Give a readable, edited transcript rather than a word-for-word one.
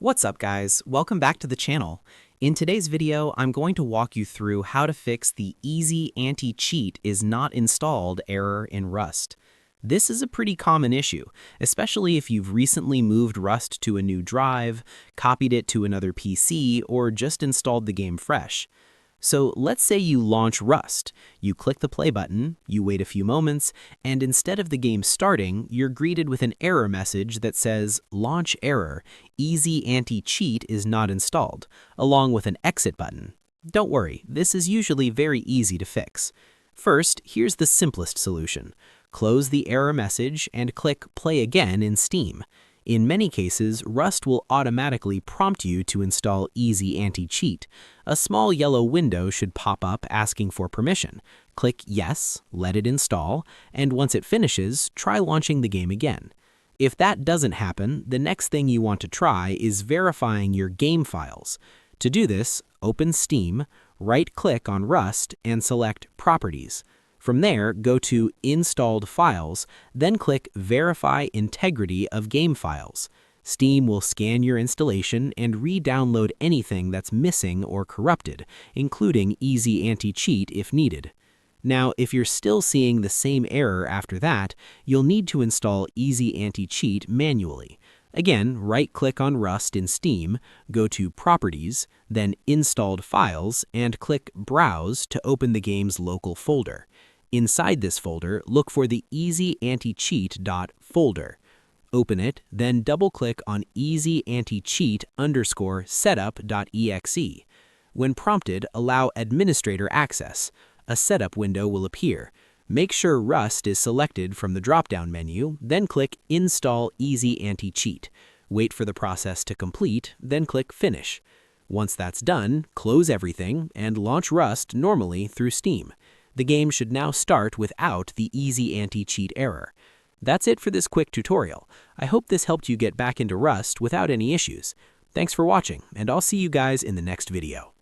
What's up guys, welcome back to the channel. In today's video, I'm going to walk you through how to fix the easy anti-cheat is not installed error in Rust. This is a pretty common issue, especially if you've recently moved Rust to a new drive, copied it to another PC, or just installed the game fresh. So let's say you launch Rust. You click the play button, you wait a few moments, and instead of the game starting, you're greeted with an error message that says, "Launch error, easy anti-cheat is not installed," along with an exit button. Don't worry, this is usually very easy to fix. First, here's the simplest solution. Close the error message and click Play Again in Steam. In many cases, Rust will automatically prompt you to install Easy Anti-Cheat. A small yellow window should pop up asking for permission. Click Yes, let it install, and once it finishes, try launching the game again. If that doesn't happen, the next thing you want to try is verifying your game files. To do this, open Steam, right-click on Rust, and select Properties. From there, go to Installed Files, then click Verify Integrity of Game Files. Steam will scan your installation and re-download anything that's missing or corrupted, including Easy Anti-Cheat if needed. Now, if you're still seeing the same error after that, you'll need to install Easy Anti-Cheat manually. Again, right-click on Rust in Steam, go to Properties, then Installed Files, and click Browse to open the game's local folder. Inside this folder, look for the easyanticheat.folder. Open it, then double-click on easyanticheat_setup.exe. When prompted, allow administrator access. A setup window will appear. Make sure Rust is selected from the drop-down menu, then click Install Easy Anti-Cheat. Wait for the process to complete, then click Finish. Once that's done, close everything and launch Rust normally through Steam. The game should now start without the Easy Anti-Cheat error. That's it for this quick tutorial. I hope this helped you get back into Rust without any issues. Thanks for watching, and I'll see you guys in the next video.